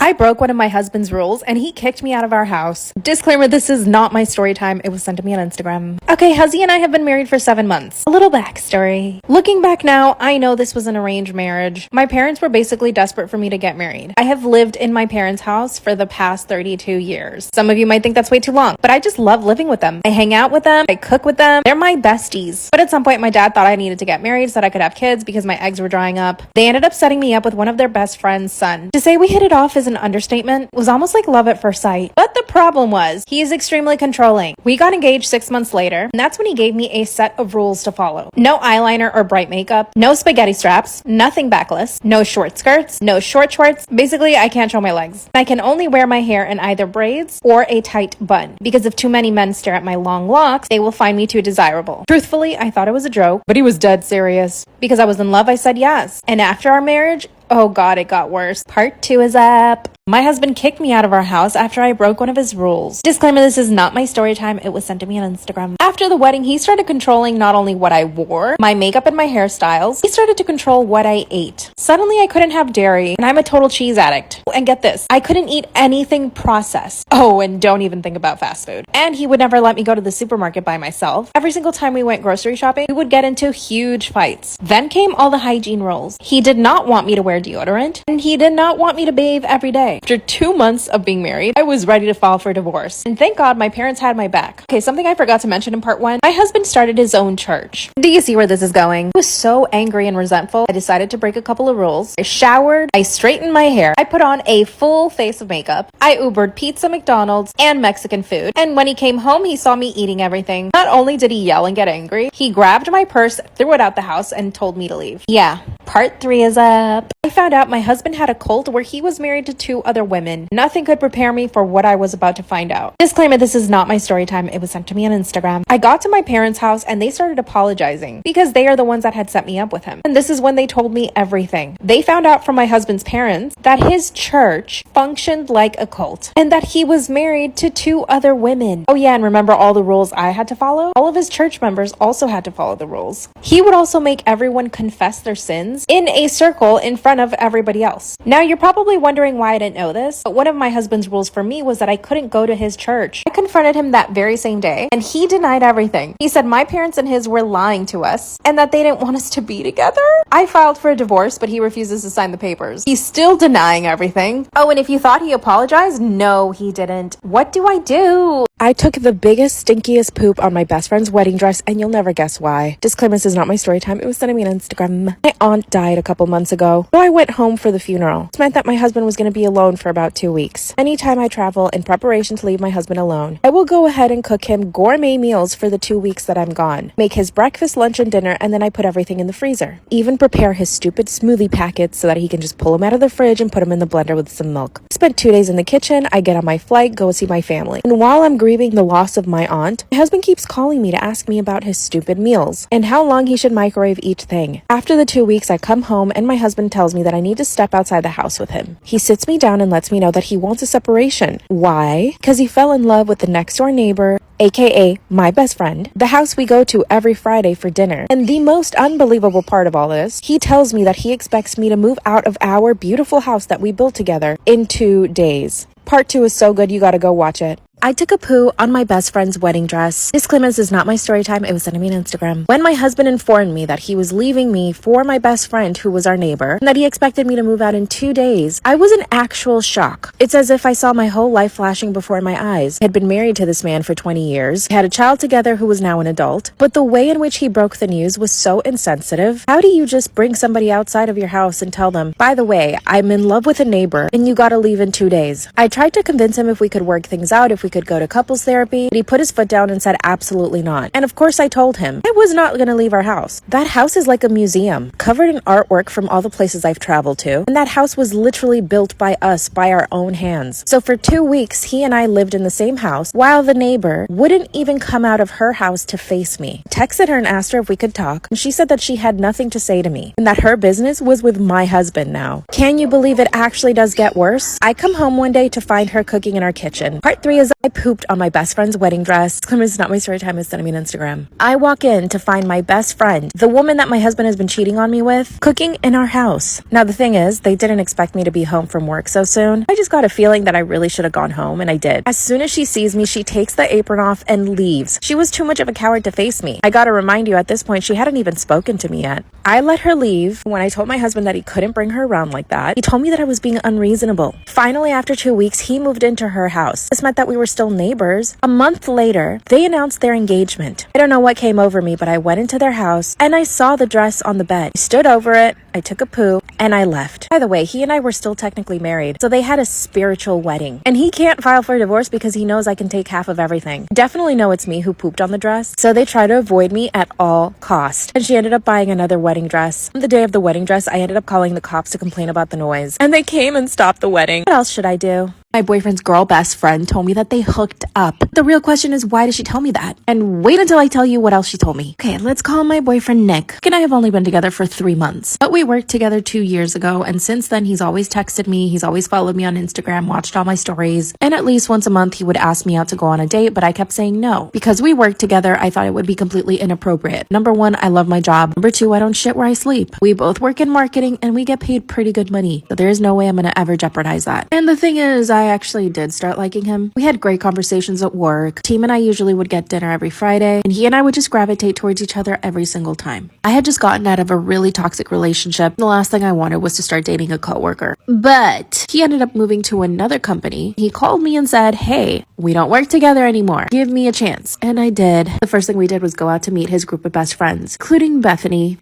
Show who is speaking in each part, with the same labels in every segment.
Speaker 1: I broke one of my husband's rules and he kicked me out of our house. Disclaimer, this is not my story time. It was sent to me on Instagram. Okay, huzzy and I have been married for 7 months. A little backstory. Looking back now, I know this was an arranged marriage. My parents were basically desperate for me to get married. I have lived in my parents' house for the past 32 years. Some of you might think that's way too long, but I just love living with them. I hang out with them. I cook with them. They're my besties. But at some point, my dad thought I needed to get married so that I could have kids because my eggs were drying up. They ended up setting me up with one of their best friend's son. To say we hit it off is an understatement. It was almost like love at first sight. But the problem was, he is extremely controlling. We got engaged 6 months later, and that's when he gave me a set of rules to follow. No eyeliner or bright makeup, no spaghetti straps, nothing backless, no short skirts, no short shorts. Basically, I can't show my legs. I can only wear my hair in either braids or a tight bun, because if too many men stare at my long locks, they will find me too desirable. Truthfully, I thought it was a joke, but he was dead serious. Because I was in love, I said yes. And after our marriage, oh God, it got worse. Part 2 is up. My husband kicked me out of our house after I broke one of his rules. Disclaimer, this is not my story time. It was sent to me on Instagram. After the wedding, he started controlling not only what I wore, my makeup and my hairstyles, he started to control what I ate. Suddenly, I couldn't have dairy, and I'm a total cheese addict. And get this, I couldn't eat anything processed. Oh, and don't even think about fast food. And he would never let me go to the supermarket by myself. Every single time we went grocery shopping, we would get into huge fights. Then came all the hygiene rules. He did not want me to wear deodorant, and he did not want me to bathe every day. After 2 months of being married, I was ready to file for divorce. And thank God my parents had my back. Okay, something I forgot to mention in part 1, my husband started his own church. Do you see where this is going? I was so angry and resentful, I decided to break a couple of rules. I showered, I straightened my hair, I put on a full face of makeup, I Ubered pizza, McDonald's, and Mexican food. And when he came home, he saw me eating everything. Not only did he yell and get angry, he grabbed my purse, threw it out the house, and told me to leave. Yeah, part 3 is up. I found out my husband had a cult where he was married to 2 other women. Nothing could prepare me for what I was about to find out. Disclaimer, this is not my story time. It was sent to me on Instagram. I got to my parents' house and they started apologizing because they are the ones that had set me up with him. And this is when they told me everything. They found out from my husband's parents that his church functioned like a cult and that he was married to 2 other women. Oh yeah, and remember all the rules I had to follow? All of his church members also had to follow the rules. He would also make everyone confess their sins in a circle in front of everybody else. Now you're probably wondering why I didn't know this, but one of my husband's rules for me was that I couldn't go to his church. I confronted him that very same day and he denied everything. He said my parents and his were lying to us and that they didn't want us to be together. I filed for a divorce, but he refuses to sign the papers. He's still denying everything. Oh, and if you thought he apologized, no, he didn't. What do I do? I took the biggest, stinkiest poop on my best friend's wedding dress, and you'll never guess why. Disclaimer, this is not my story time. It was sent to me on Instagram. My aunt died a couple months ago, so I went home for the funeral. This meant that my husband was going to be alone for about 2 weeks. Anytime I travel in preparation to leave my husband alone, I will go ahead and cook him gourmet meals for the 2 weeks that I'm gone. Make his breakfast, lunch, and dinner, and then I put everything in the freezer. Even prepare his stupid smoothie packets so that he can just pull them out of the fridge and put them in the blender with some milk. Spent 2 days in the kitchen. I get on my flight, go see my family. And while I'm grieving the loss of my aunt, my husband keeps calling me to ask me about his stupid meals and how long he should microwave each thing. After the 2 weeks, I come home and my husband tells me that I need to step outside the house with him. He sits me down and lets me know that he wants a separation. Why? Because he fell in love with the next door neighbor, aka my best friend, the house we go to every Friday for dinner. And the most unbelievable part of all this, he tells me that he expects me to move out of our beautiful house that we built together in 2 days. Part 2 is so good, you gotta go watch it. I took a poo on my best friend's wedding dress. Disclaimer, this is not my story time. It was sent to me on Instagram. When my husband informed me that he was leaving me for my best friend who was our neighbor and that he expected me to move out in 2 days, I was in actual shock. It's as if I saw my whole life flashing before my eyes. I had been married to this man for 20 years, had a child together who was now an adult, but the way in which he broke the news was so insensitive. How do you just bring somebody outside of your house and tell them, by the way, I'm in love with a neighbor and you gotta leave in 2 days? I tried to convince him if we could work things out, if we could go to couples therapy, but he put his foot down and said absolutely not. And of course I told him I was not going to leave our house. That house is like a museum, covered in artwork from all the places I've traveled to. And that house was literally built by us, by our own hands. So for 2 weeks, he and I lived in the same house while the neighbor wouldn't even come out of her house to face me. Texted her and asked her if we could talk, and she said that she had nothing to say to me and that her business was with my husband now. Can you believe it actually does get worse? I come home one day to find her cooking in our kitchen. Part 3 is I I pooped on my best friend's wedding dress. It's not my story time, it's sending me an Instagram. I walk in to find my best friend, the woman that my husband has been cheating on me with, cooking in our house. Now the thing is, they didn't expect me to be home from work so soon. I just got a feeling that I really should have gone home, and I did. As soon as she sees me, she takes the apron off and leaves. She was too much of a coward to face me. I gotta remind you, at this point, she hadn't even spoken to me yet. I let her leave. When I told my husband that he couldn't bring her around like that, he told me that I was being unreasonable. Finally, after 2 weeks, he moved into her house. This meant that we were still neighbors. A month later, they announced their engagement. I don't know what came over me, but I went into their house and I saw the dress on the bed. I stood over it, I took a poop, and I left. By the way, he and I were still technically married, so they had a spiritual wedding. And he can't file for divorce because he knows I can take half of everything. Definitely know it's me who pooped on the dress, so they try to avoid me at all cost. And she ended up buying another wedding dress. On the day of the wedding dress, I ended up calling the cops to complain about the noise. And they came and stopped the wedding. What else should I do? My boyfriend's girl best friend told me that they hooked up. The real question is, why did she tell me that? And wait until I tell you what else she told me. Okay, let's call my boyfriend Nick. Nick and I have only been together for 3 months, but we worked together 2 years ago, and since then he's always texted me, he's always followed me on Instagram, watched all my stories, and at least once a month he would ask me out to go on a date, but I kept saying no. Because we worked together, I thought it would be completely inappropriate. Number one, I love my job. Number two, I don't shit where I sleep. We both work in marketing and we get paid pretty good money, but there is no way I'm gonna ever jeopardize that. And the thing is, I actually did start liking him. We had great conversations at work. Team and I usually would get dinner every Friday, and he and I would just gravitate towards each other every single time. I had just gotten out of a really toxic relationship. The last thing I wanted was to start dating a coworker. But he ended up moving to another company. He called me and said, hey, we don't work together anymore. Give me a chance. And I did. The first thing we did was go out to meet his group of best friends, including Bethany,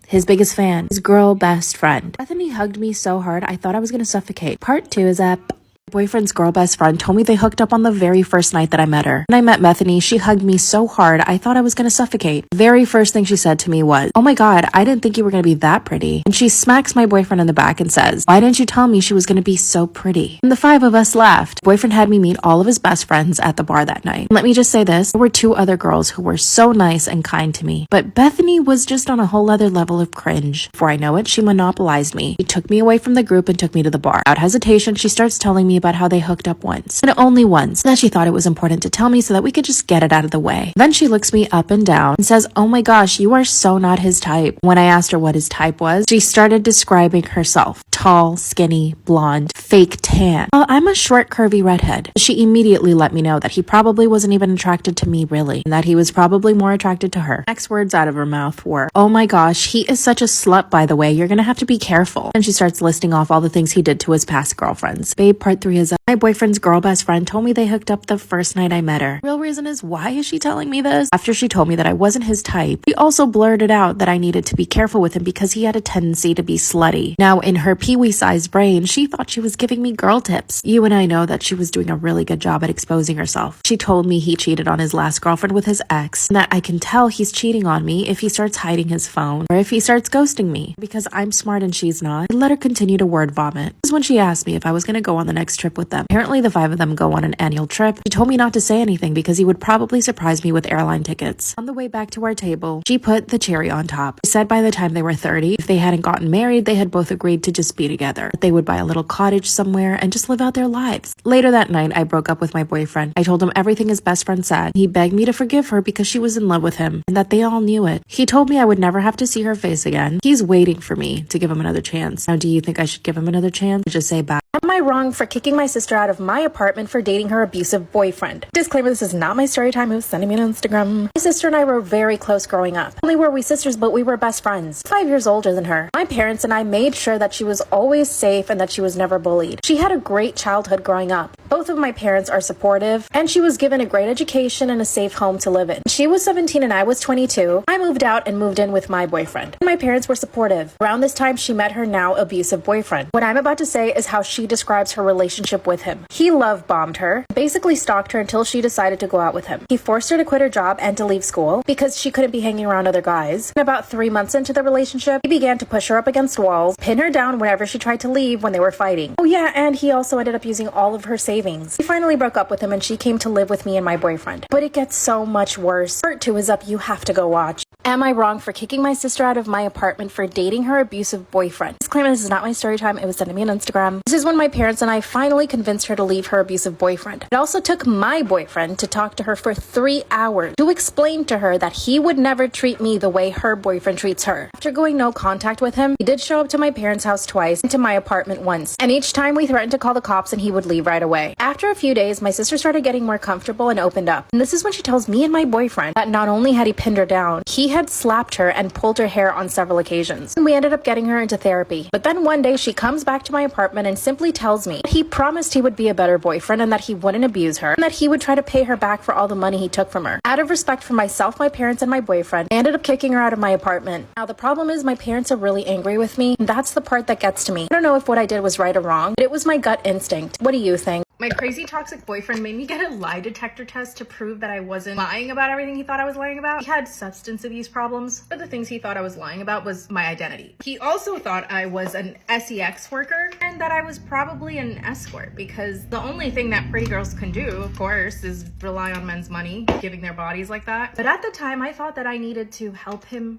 Speaker 1: his biggest fan, his girl best friend. Bethany hugged me so hard, I thought I was going to suffocate. Part 2 is up. Boyfriend's girl best friend told me they hooked up on the very first night that I met her. When I met Bethany, she hugged me so hard I thought I was gonna suffocate. The very first thing she said to me was, oh my god, I didn't think you were gonna be that pretty. And she smacks my boyfriend in the back and says, why didn't you tell me she was gonna be so pretty? And the 5 of us laughed. Boyfriend had me meet all of his best friends at the bar that night. And let me just say this, there were 2 other girls who were so nice and kind to me. But Bethany was just on a whole other level of cringe. Before I know it, she monopolized me. She took me away from the group and took me to the bar. Without hesitation, she starts telling me about how they hooked up once, and only once. And that she thought it was important to tell me so that we could just get it out of the way. Then she looks me up and down and says, oh my gosh, you are so not his type. When I asked her what his type was, she started describing herself. Tall, skinny, blonde, fake tan. I'm a short, curvy redhead. She immediately let me know that he probably wasn't even attracted to me really, and that he was probably more attracted to her. Next words out of her mouth were, oh my gosh, he is such a slut, by the way. You're gonna have to be careful. And she starts listing off all the things he did to his past girlfriends. Babe, part 3 is up. My boyfriend's girl best friend told me they hooked up the first night I met her. Real reason is, why is she telling me this? After she told me that I wasn't his type, she also blurted out that I needed to be careful with him because he had a tendency to be slutty. Now, in her peewee-sized brain, she thought she was giving me girl tips. You and I know that she was doing a really good job at exposing herself. She told me he cheated on his last girlfriend with his ex, and that I can tell he's cheating on me if he starts hiding his phone or if he starts ghosting me. Because I'm smart and she's not, I let her continue to word vomit. This is when she asked me if I was going to go on the next trip with them. Apparently, the 5 of them go on an annual trip. She told me not to say anything because he would probably surprise me with airline tickets. On the way back to our table, she put the cherry on top. She said by the time they were 30, if they hadn't gotten married, they had both agreed to just be together. They would buy a little cottage somewhere and just live out their lives. Later that night, I broke up with my boyfriend. I told him everything his best friend said. He begged me to forgive her because she was in love with him and that they all knew it. He told me I would never have to see her face again. He's waiting for me to give him another chance. Now, do you think I should give him another chance or just say bye? Am I wrong for kicking my sister out of my apartment for dating her abusive boyfriend? Disclaimer, this is not my story time. It was sending me on Instagram. My sister and I were very close growing up. Not only were we sisters, but we were best friends. 5 years older than her. My parents and I made sure that she was always safe and that she was never bullied. She had a great childhood growing up. Both of my parents are supportive, and she was given a great education and a safe home to live in. She was 17 and I was 22. I moved out and moved in with my boyfriend. My parents were supportive. Around this time, she met her now abusive boyfriend. What I'm about to say is how she describes her relationship with him. He love bombed her, basically stalked her until she decided to go out with him. He forced her to quit her job and to leave school because she couldn't be hanging around other guys. And about 3 months into the relationship, he began to push her up against walls, pin her down whenever she tried to leave when they were fighting. Oh yeah, and he also ended up using all of her savings savings. We finally broke up with him and she came to live with me and my boyfriend. But it gets so much worse. Part 2 is up, you have to go watch. Am I wrong for kicking my sister out of my apartment for dating her abusive boyfriend? Disclaimer, this is not my story time. It was sent to me on Instagram. This is when my parents and I finally convinced her to leave her abusive boyfriend. It also took my boyfriend to talk to her for 3 hours to explain to her that he would never treat me the way her boyfriend treats her. After going no contact with him, he did show up to my parents' house twice and to my apartment once. And each time we threatened to call the cops and he would leave right away. After a few days, my sister started getting more comfortable and opened up. And this is when she tells me and my boyfriend that not only had he pinned her down, he had slapped her and pulled her hair on several occasions. And we ended up getting her into therapy. But then one day she comes back to my apartment and simply tells me that he promised he would be a better boyfriend and that he wouldn't abuse her and that he would try to pay her back for all the money he took from her. Out of respect for myself, my parents, and my boyfriend, I ended up kicking her out of my apartment. Now the problem is my parents are really angry with me, and that's the part that gets to me. I don't know if what I did was right or wrong, but it was my gut instinct. What do you think?
Speaker 2: My crazy toxic boyfriend made me get a lie detector test to prove that I wasn't lying about everything he thought I was lying about. He had substance abuse problems, but the things he thought I was lying about was my identity. He also thought I was an sex worker and that I was probably an escort, because the only thing that pretty girls can do, of course, is rely on men's money, giving their bodies like that. But at the time, I thought that I needed to help him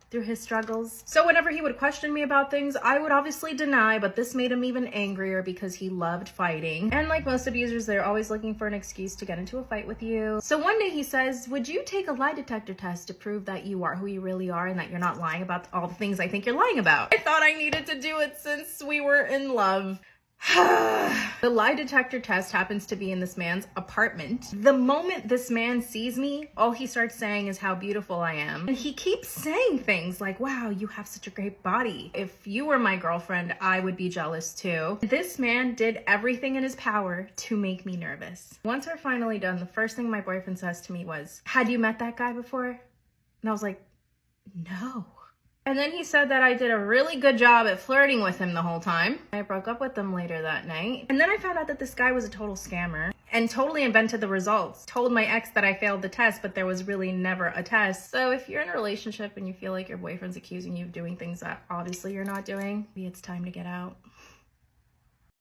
Speaker 2: through his struggles. So whenever he would question me about things, I would obviously deny, but this made him even angrier because he loved fighting. And like most abusers, they're always looking for an excuse to get into a fight with you. So one day he says, would you take a lie detector test to prove that you are who you really are and that you're not lying about all the things I think you're lying about? I thought I needed to do it since we were in love. The lie detector test happens to be in this man's apartment. The moment this man sees me, all he starts saying is how beautiful I am. And he keeps saying things like, wow, you have such a great body. If you were my girlfriend, I would be jealous too. This man did everything in his power to make me nervous. Once we're finally done, the first thing my boyfriend says to me was, had you met that guy before? And I was like, no. And then he said that I did a really good job at flirting with him the whole time. I broke up with him later that night. And then I found out that this guy was a total scammer and totally invented the results. Told my ex that I failed the test, but there was really never a test. So if you're in a relationship and you feel like your boyfriend's accusing you of doing things that obviously you're not doing, maybe it's time to get out.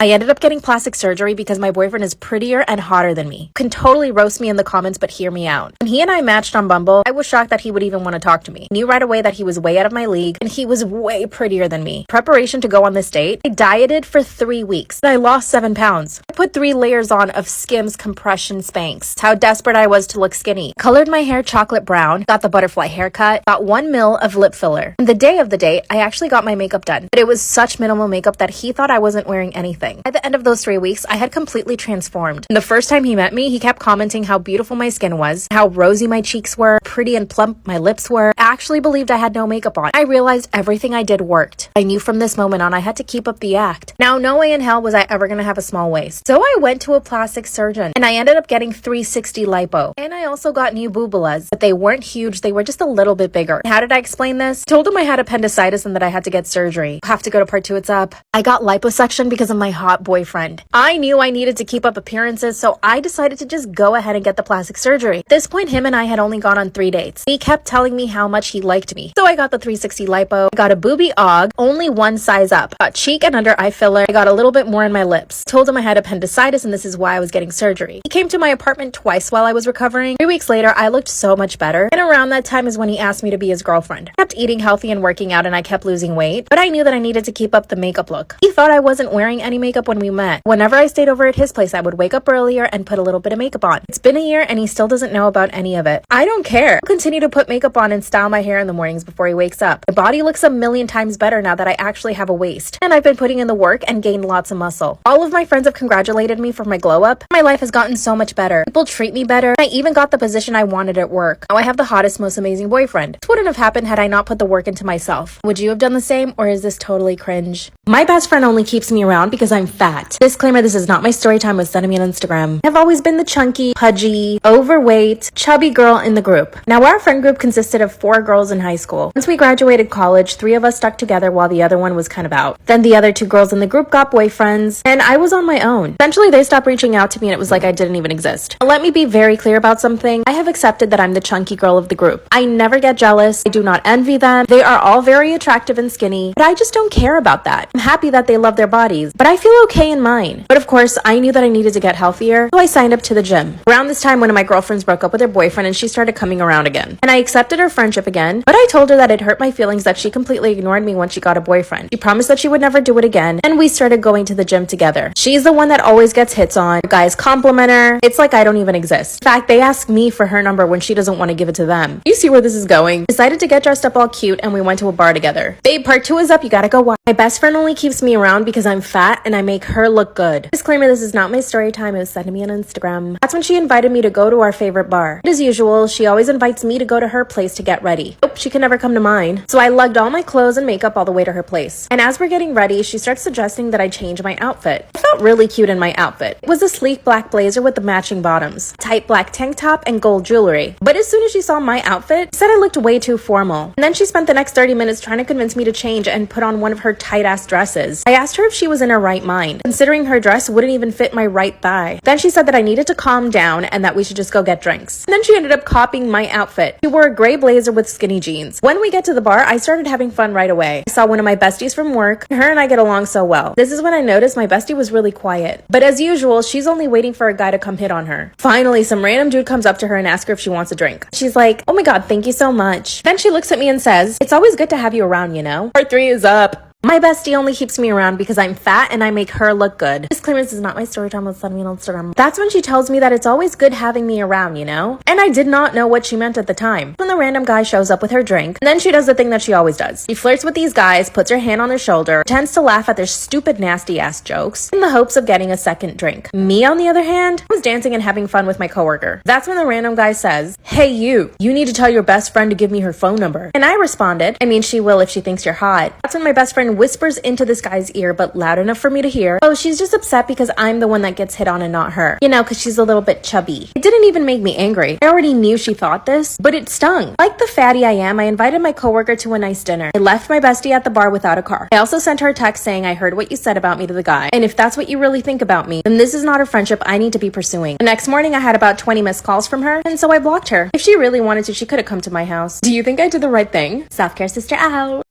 Speaker 1: I ended up getting plastic surgery because my boyfriend is prettier and hotter than me. You can totally roast me in the comments, but hear me out. When he and I matched on Bumble, I was shocked that he would even want to talk to me. I knew right away that he was way out of my league and he was way prettier than me. Preparation to go on this date, I dieted for 3 weeks and I lost 7 pounds. I put 3 layers on of Skims compression Spanx. That's how desperate I was to look skinny. Colored my hair chocolate brown, got the butterfly haircut, got 1 ml of lip filler. And the day of the date, I actually got my makeup done, but it was such minimal makeup that he thought I wasn't wearing anything. By the end of those 3 weeks, I had completely transformed. And the first time he met me, he kept commenting how beautiful my skin was, how rosy my cheeks were, pretty and plump my lips were. I actually believed I had no makeup on. I realized everything I did worked. I knew from this moment on I had to keep up the act. Now, no way in hell was I ever gonna have a small waist. So I went to a plastic surgeon and I ended up getting 360 lipo. And I also got new boobulas, but they weren't huge, they were just a little bit bigger. How did I explain this? Told him I had appendicitis and that I had to get surgery. Have to go to part 2, it's up. I got liposuction because of my hot boyfriend. I knew I needed to keep up appearances, so I decided to just go ahead and get the plastic surgery. At this point, him and I had only gone on 3 dates. He kept telling me how much he liked me. So I got the 360 lipo, I got a boobie aug, only 1 size up. Got cheek and under eye filler, I got a little bit more in my lips. Told him I had appendicitis and this is why I was getting surgery. He came to my apartment twice while I was recovering. 3 weeks later, I looked so much better. And around that time is when he asked me to be his girlfriend. I kept eating healthy and working out and I kept losing weight, but I knew that I needed to keep up the makeup look. He thought I wasn't wearing any makeup when we met. Whenever I stayed over at his place, I would wake up earlier and put a little bit of makeup on. It's been a year and he still doesn't know about any of it. I don't care. I'll continue to put makeup on and style my hair in the mornings before he wakes up. My body looks a million times better now that I actually have a waist. And I've been putting in the work and gained lots of muscle. All of my friends have congratulated me for my glow up. My life has gotten so much better. People treat me better. I even got the position I wanted at work. Now I have the hottest, most amazing boyfriend. This wouldn't have happened had I not put the work into myself. Would you have done the same, or is this totally cringe? My best friend only keeps me around because I'm fat. Disclaimer, this is not my story time, was sent to me on Instagram. I've always been the chunky, pudgy, overweight, chubby girl in the group. Now our friend group consisted of 4 girls in high school. Once we graduated college, 3 of us stuck together while the other one was kind of out. Then the other 2 girls in the group got boyfriends, and I was on my own. Eventually they stopped reaching out to me and it was like I didn't even exist. Now, let me be very clear about something. I have accepted that I'm the chunky girl of the group. I never get jealous. I do not envy them. They are all very attractive and skinny, but I just don't care about that. I'm happy that they love their bodies, but I feel okay in mine. But of course, I knew that I needed to get healthier, so I signed up to the gym. Around this time, one of my girlfriends broke up with her boyfriend and she started coming around again. And I accepted her friendship again, but I told her that it hurt my feelings that she completely ignored me once she got a boyfriend. She promised that she would never do it again, and we started going to the gym together. She's the one that always gets hits on. Guys compliment her. It's like I don't even exist. In fact, they ask me for her number when she doesn't want to give it to them. You see where this is going? Decided to get dressed up all cute and we went to a bar together. Babe, part 2 is up. You gotta go watch. My best friend only keeps me around because I'm fat and I make her look good. Disclaimer, this is not my story time. It was sent to me on Instagram. That's when she invited me to go to our favorite bar. As usual, she always invites me to go to her place to get ready. Nope, she can never come to mine. So I lugged all my clothes and makeup all the way to her place. And as we're getting ready, she starts suggesting that I change my outfit. I felt really cute in my outfit. It was a sleek black blazer with the matching bottoms, tight black tank top, and gold jewelry. But as soon as she saw my outfit, she said I looked way too formal. And then she spent the next 30 minutes trying to convince me to change and put on one of her tight-ass dresses. I asked her if she was in her right mind, considering her dress wouldn't even fit my right thigh. Then she said that I needed to calm down and that we should just go get drinks. And then she ended up copying my outfit. She wore a gray blazer with skinny jeans. When we get to the bar, I started having fun right away. I saw one of my besties from work. Her and I get along so well. This is when I noticed my bestie was really quiet. But as usual, she's only waiting for a guy to come hit on her. Finally, some random dude comes up to her and asks her if she wants a drink. She's like, "Oh my god, thank you so much." Then she looks at me and says, "It's always good to have you around, you know?" Part 3 is up. My bestie only keeps me around because I'm fat and I make her look good. Disclaimer, this is not my story time. Let's send me on Instagram. That's when she tells me that it's always good having me around, you know? And I did not know what she meant at the time. When the random guy shows up with her drink, and then she does the thing that she always does. She flirts with these guys, puts her hand on their shoulder, tends to laugh at their stupid nasty ass jokes, in the hopes of getting a second drink. Me, on the other hand, was dancing and having fun with my coworker. That's when the random guy says, "Hey you need to tell your best friend to give me her phone number." And I responded, "I mean, she will if she thinks you're hot." That's when my best friend whispers into this guy's ear, but loud enough for me to hear, "Oh, she's just upset because I'm the one that gets hit on and not her. You know, because she's a little bit chubby." It didn't even make me angry. I already knew she thought this, but it stung. Like the fatty I am, I invited my coworker to a nice dinner. I left my bestie at the bar without a car. I also sent her a text saying, "I heard what you said about me to the guy, and if that's what you really think about me, then this is not a friendship I need to be pursuing." The next morning, I had about 20 missed calls from her, and so I blocked her. If she really wanted to, she could have come to my house. Do you think I did the right thing? Self-care sister out.